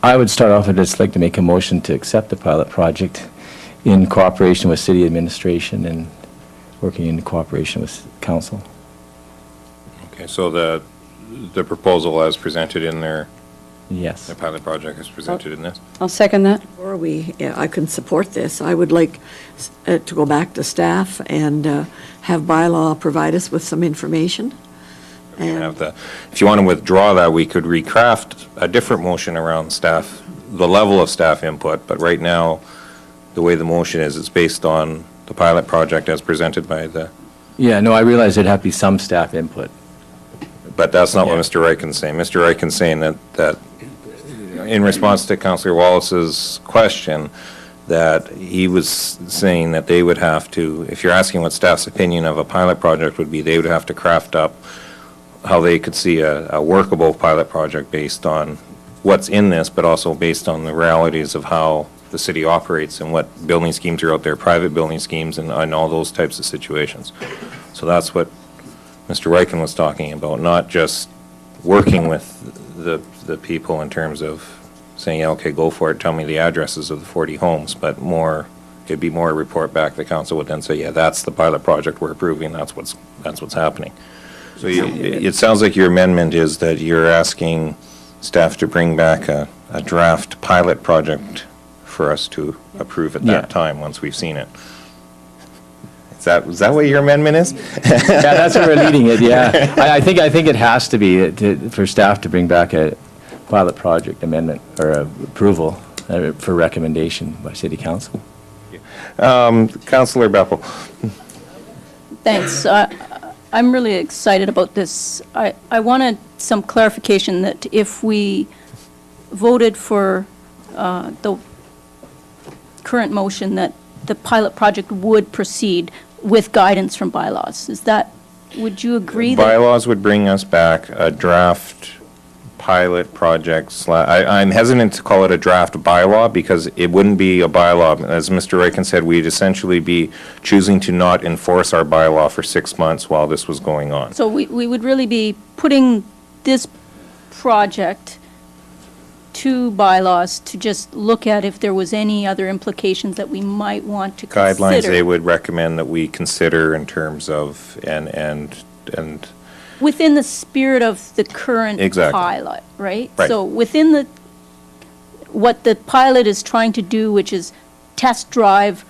I would start off, I'd just like to make a motion to accept the pilot project in cooperation with city administration and working in cooperation with council. Okay, so the proposal as presented in there, Yes. the pilot project is presented in this? I'll second that. Or I can support this. I would like to go back to staff and have bylaw provide us with some information. We can have the, if you want to withdraw that, we could recraft a different motion around staff, the level of staff input, but right now, the way the motion is, it's based on the pilot project as presented by the, Yeah, no, I realize there'd have to be some staff input. but that's not what Yeah. Mr. Ryken's saying. Mr. Ryken's saying that in response to Councillor Wallace's question, that he was saying that they would have to, if you're asking what staff's opinion of a pilot project would be, they would have to craft up how they could see a workable pilot project based on what's in this, but also based on the realities of how the city operates and what building schemes are out there, private building schemes, and all those types of situations. So that's what Mr. Ryken was talking about, not just working with the people in terms of saying, yeah, okay, go for it, tell me the addresses of the 40 homes, but more, it'd be more a report back. The council would then say, yeah, that's the pilot project we're approving, that's what's happening. So it sounds like your amendment is that you're asking staff to bring back a draft pilot project for us to approve at that time, once we've seen it. Is that what your amendment is? Yeah, that's where we're leading it, yeah. I think it has to be for staff to bring back a pilot project amendment or approval for recommendation by city council. Councillor Bethel. Thanks. I'm really excited about this. I wanted some clarification that if we voted for the current motion, that the pilot project would proceed with guidance from bylaws. Would you agree that? Bylaws would bring us back a draft pilot project. I'm hesitant to call it a draft bylaw because it wouldn't be a bylaw. As Mr. Ryken said, we'd essentially be choosing to not enforce our bylaw for 6 months while this was going on. So we would really be putting this project to bylaws to just look at if there was any other implications that we might want to consider. Guidelines they would recommend that we consider in terms of, and within the spirit of the current Exactly. pilot, right? Right. So within what the pilot is trying to do, which is test drive,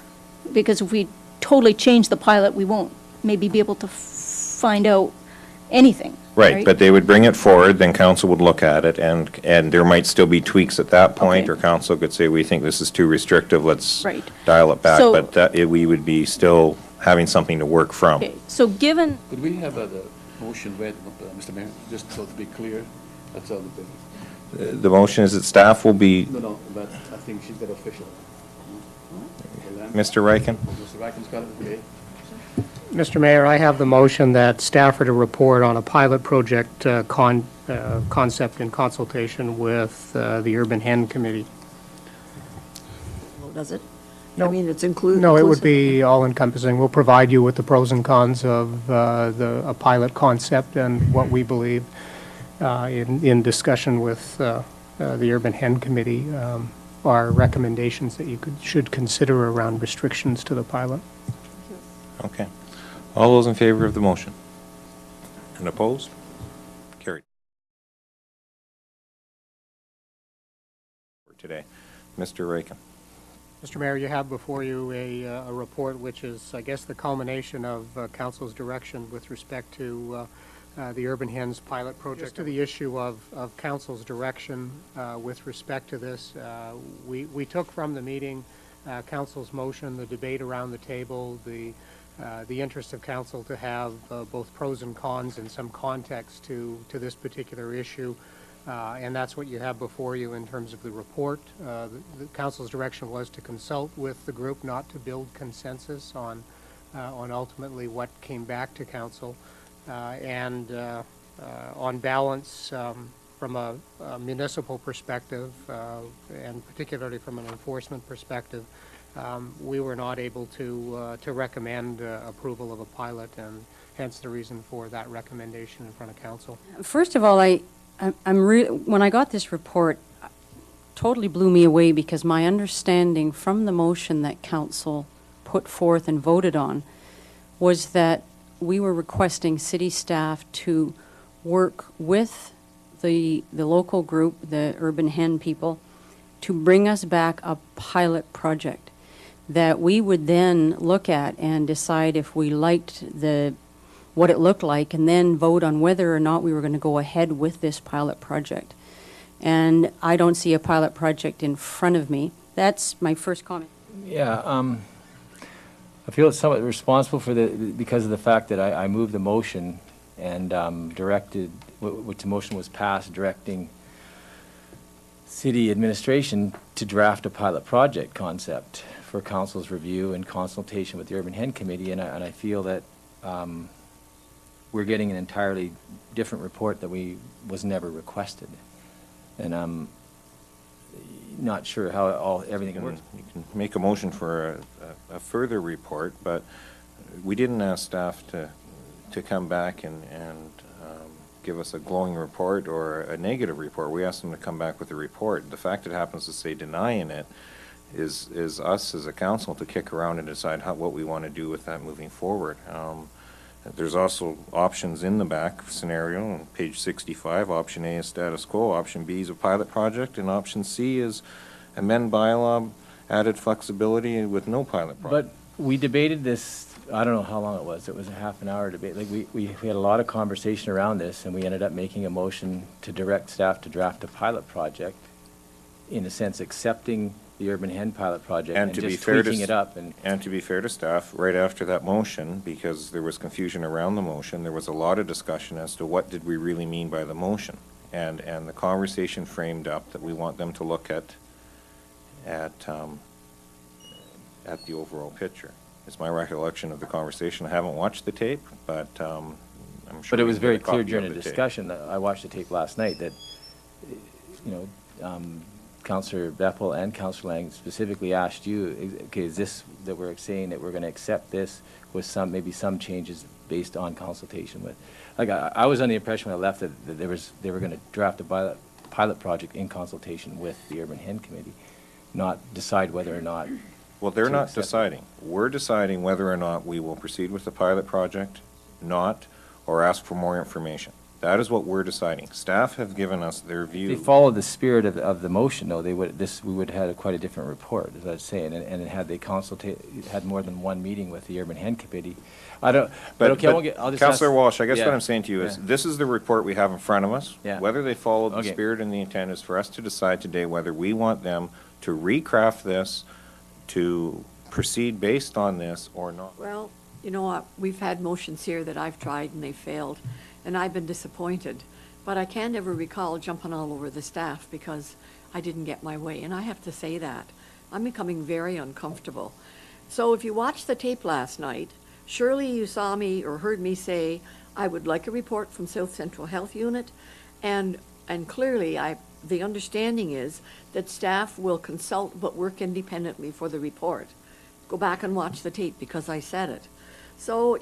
because if we totally change the pilot, we won't maybe be able to find out anything. Right, but they would bring it forward, then council would look at it, and there might still be tweaks at that point, Okay. or council could say, we think this is too restrictive, let's Right. dial it back, So- but we would be still having something to work from. Okay, so given, Could we have the motion read, Mr. Mayor, just so to be clear? That's all. The motion is that staff will be, No, but I think she's got official. Mr. Ryken? Mr. Ryken's got it, okay? Mr. Mayor, I have the motion that staff are to report on a pilot project concept in consultation with the Urban Hen Committee. Well, does it? No. I mean, it's included. No, it would be all-encompassing. We'll provide you with the pros and cons of a pilot concept and what we believe in discussion with the Urban Hen Committee are recommendations that you should consider around restrictions to the pilot. Okay. All those in favor of the motion? And opposed? Carried. For today. Mr. Ryken. Mr. Mayor, you have before you a report which is, I guess, the culmination of Council's direction with respect to the Urban Hens pilot project. Just to the issue of Council's direction with respect to this, we took from the meeting Council's motion, the debate around the table, the interest of Council to have both pros and cons and some context to this particular issue. And that's what you have before you in terms of the report. The Council's direction was to consult with the group, not to build consensus on ultimately what came back to Council. And on balance, from a municipal perspective, and particularly from an enforcement perspective, we were not able to recommend approval of a pilot, and hence the reason for that recommendation in front of Council. First of all, when I got this report, totally blew me away because my understanding from the motion that council put forth and voted on was that we were requesting city staff to work with the local group, the Urban Hen people, to bring us back a pilot project that we would then look at and decide if we liked what it looked like, and then vote on whether or not we were going to go ahead with this pilot project. And I don't see a pilot project in front of me. That's my first comment. Yeah, I feel somewhat responsible for because of the fact that I moved the motion and directed, which the motion was passed, directing city administration to draft a pilot project concept for council's review and consultation with the Urban Hen Committee, and I feel that we're getting an entirely different report that was never requested. And I'm not sure how everything works. You can make a motion for a further report, but we didn't ask staff to come back and give us a glowing report or a negative report. We asked them to come back with a report. The fact it happens to say denying it is us as a council to kick around and decide what we want to do with that moving forward. There's also options in the back scenario on page 65. Option A is status quo, option B is a pilot project, and option C is amend bylaw, added flexibility with no pilot project. But we debated this, I don't know how long it was a half an hour debate. Like we had a lot of conversation around this, and we ended up making a motion to direct staff to draft a pilot project, in a sense accepting the Urban Hen pilot project and just tweaking it up. And to be fair to staff, right after that motion, because there was confusion around the motion, there was a lot of discussion as to what did we really mean by the motion. And the conversation framed up that we want them to look at the overall picture. It's my recollection of the conversation. I haven't watched the tape, but I'm sure. But it was very we can get a clear copy during of the tape. discussion. I watched the tape last night that, Councillor Beppel and Councillor Lang specifically asked you, okay, is this that we're saying that we're going to accept this with maybe some changes based on consultation with? Like I was under the impression when I left that they were going to draft a pilot project in consultation with the Urban Hen Committee, not decide whether or not. Well, they're to not accept deciding. We're deciding whether or not we will proceed with the pilot project, not, or ask for more information. That is what we're deciding. Staff have given us their view. They followed the spirit of the motion, though. We would have had quite a different report, as I was saying, and had they had more than one meeting with the Urban Hen Committee. I don't. But okay, I'll just Councillor ask, Walsh, I guess yeah, what I'm saying to you is, yeah. this is the report we have in front of us. Yeah. Whether they followed the Okay. spirit and the intent is for us to decide today whether we want them to recraft this, to proceed based on this or not. Well, you know what, we've had motions here that I've tried and they failed, and I've been disappointed. But I can't ever recall jumping all over the staff because I didn't get my way, and I have to say that. I'm becoming very uncomfortable. So if you watched the tape last night, surely you saw me or heard me say, I would like a report from South Central Health Unit, and clearly the understanding is that staff will consult but work independently for the report. Go back and watch the tape because I said it. So,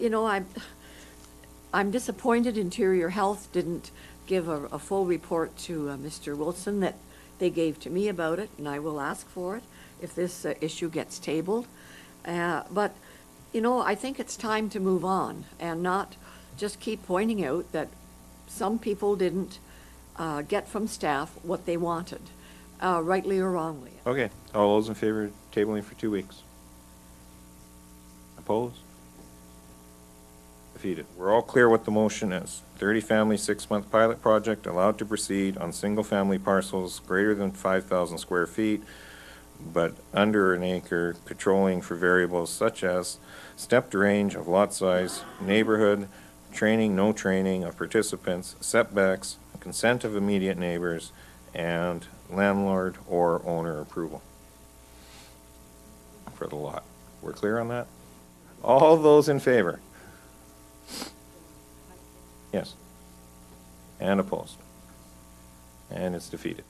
I'm disappointed Interior Health didn't give a full report to Mr. Wilson that they gave to me about it, and I will ask for it if this issue gets tabled. But, I think it's time to move on and not just keep pointing out that some people didn't get from staff what they wanted, rightly or wrongly. Okay, all those in favor of tabling for 2 weeks? Opposed? Defeated. We're all clear what the motion is. 30-family, 6-month pilot project allowed to proceed on single-family parcels greater than 5,000 square feet, but under an acre, patrolling for variables such as stepped range of lot size, neighborhood, training, no training of participants, setbacks, consent of immediate neighbors, and landlord or owner approval for the lot. We're clear on that? All those in favor? Yes. And opposed? And it's defeated.